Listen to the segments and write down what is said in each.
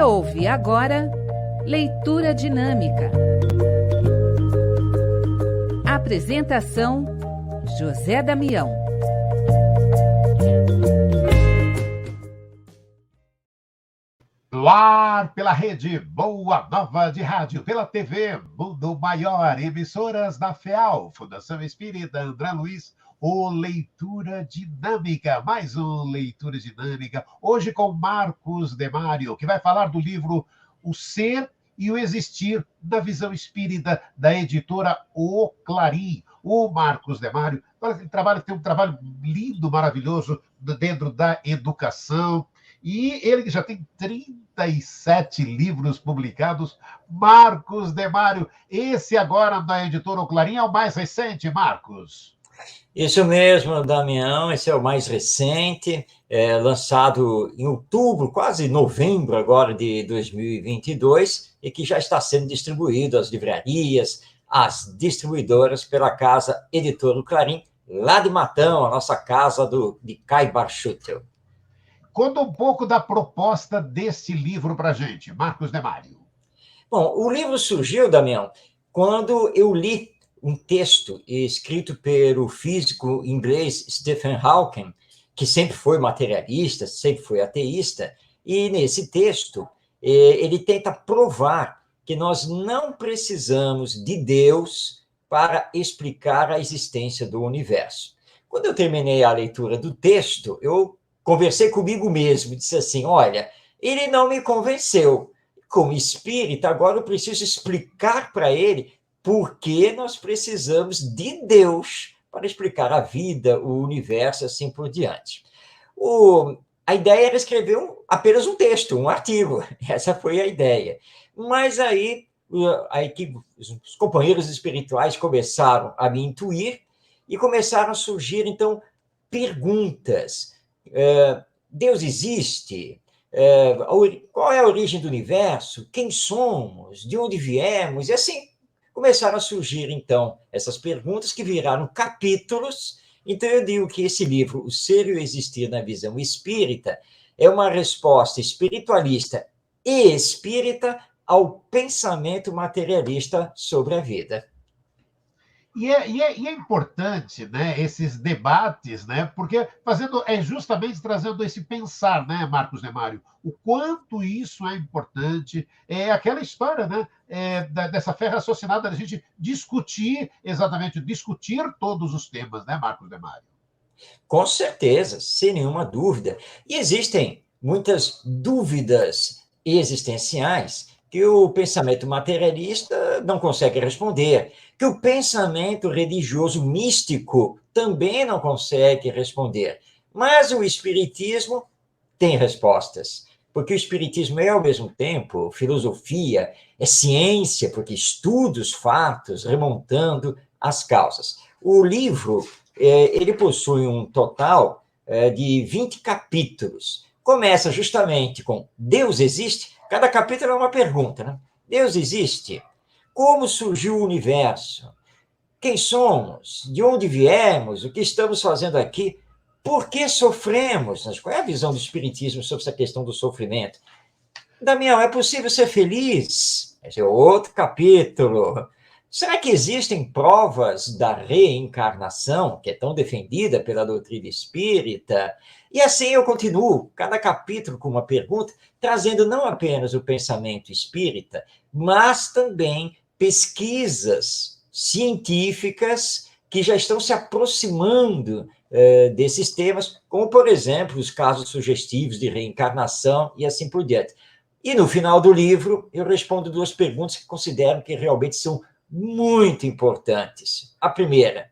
ouve agora Leitura Dinâmica. Apresentação: José Damião. No ar, pela rede Boa Nova de Rádio, pela TV Mundo Maior, emissoras da FEAL, Fundação Espírita André Luiz, o Leitura Dinâmica, mais um Leitura Dinâmica, hoje com Marcos Demário, que vai falar do livro O Ser e o Existir, da visão espírita, da editora O Clarim. O Marcos Demário tem um trabalho lindo, maravilhoso, dentro da educação, e ele já tem 37 livros publicados. Marcos Demário, esse agora da editora O Clarim é o mais recente, Marcos? Isso mesmo, Damião, esse é o mais recente, lançado em outubro, quase novembro agora de 2022, e que já está sendo distribuído às livrarias, às distribuidoras pela casa Editora O Clarim, lá de Matão, a nossa casa de Caibar Schutel. Conta um pouco da proposta desse livro para a gente, Marcos Demário. Bom, o livro surgiu, Damião, quando eu li um texto escrito pelo físico inglês Stephen Hawking, que sempre foi materialista, sempre foi ateísta, e nesse texto ele tenta provar que nós não precisamos de Deus para explicar a existência do universo. Quando eu terminei a leitura do texto, eu conversei comigo mesmo, disse assim, olha, ele não me convenceu. Como espírita, agora eu preciso explicar para ele por que nós precisamos de Deus para explicar a vida, o universo, assim por diante. A ideia era escrever apenas um texto, um artigo. Essa foi a ideia. Mas aí os companheiros espirituais começaram a me intuir e começaram a surgir, então, perguntas. Deus existe? Qual é a origem do universo? Quem somos? De onde viemos? E assim começaram a surgir, então, essas perguntas que viraram capítulos. Então, eu digo que esse livro, O Ser e o Existir na Visão Espírita, é uma resposta espiritualista e espírita ao pensamento materialista sobre a vida. E é importante, né, esses debates, né, porque justamente trazendo esse pensar, né, Marcos Demário, o quanto isso é importante, é aquela história, né, dessa fé raciocinada, da gente discutir todos os temas, né, Marcos Demário? Com certeza, sem nenhuma dúvida. E existem muitas dúvidas existenciais que o pensamento materialista não consegue responder, que o pensamento religioso místico também não consegue responder. Mas o espiritismo tem respostas, porque o espiritismo é, ao mesmo tempo, filosofia, é ciência, porque estuda os fatos, remontando as causas. O livro, ele possui um total de 20 capítulos. Começa justamente com Deus existe? Cada capítulo é uma pergunta, né? Deus existe? Como surgiu o universo? Quem somos? De onde viemos? O que estamos fazendo aqui? Por que sofremos? Qual é a visão do espiritismo sobre essa questão do sofrimento? Damião, é possível ser feliz? Esse é outro capítulo. Será que existem provas da reencarnação, que é tão defendida pela doutrina espírita? E assim eu continuo, cada capítulo com uma pergunta, trazendo não apenas o pensamento espírita, mas também pesquisas científicas que já estão se aproximando desses temas, como, por exemplo, os casos sugestivos de reencarnação e assim por diante. E no final do livro, eu respondo duas perguntas que considero que realmente são muito importantes. A primeira,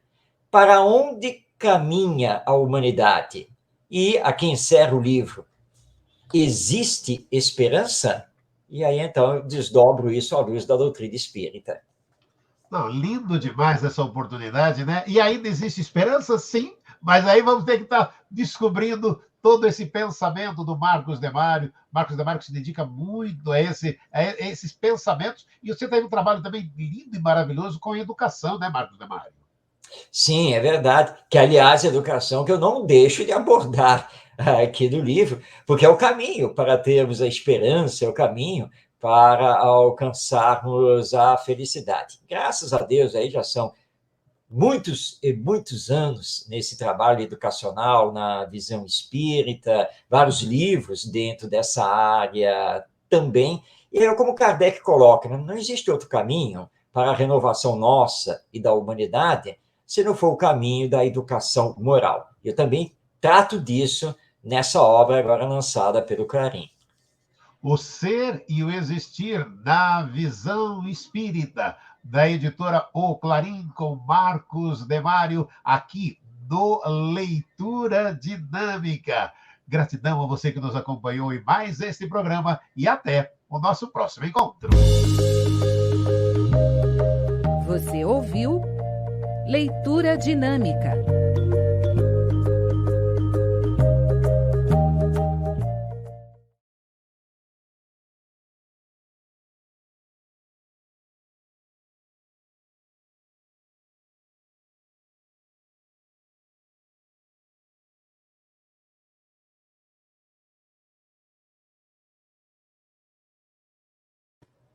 para onde caminha a humanidade? E aqui encerra o livro, existe esperança? E aí, então, eu desdobro isso à luz da doutrina espírita. Não, lindo demais essa oportunidade, né? E ainda existe esperança? Sim, mas aí vamos ter que estar descobrindo todo esse pensamento do Marcos Demário que se dedica muito a esses pensamentos, e você tem um trabalho também lindo e maravilhoso com a educação, né, Marcos Demário? Sim, é verdade, que, aliás, a educação que eu não deixo de abordar. aqui do livro, porque é o caminho para termos a esperança, é o caminho para alcançarmos a felicidade. Graças a Deus, aí já são muitos e muitos anos nesse trabalho educacional, na visão espírita, vários livros dentro dessa área também. E é como Kardec coloca, né? Não existe outro caminho para a renovação nossa e da humanidade se não for o caminho da educação moral. Eu também trato disso nessa obra agora lançada pelo Clarim. O Ser e o Existir na Visão Espírita, da editora O Clarim, com Marcos Demário, aqui no Leitura Dinâmica. Gratidão a você que nos acompanhou em mais este programa e até o nosso próximo encontro. Você ouviu Leitura Dinâmica.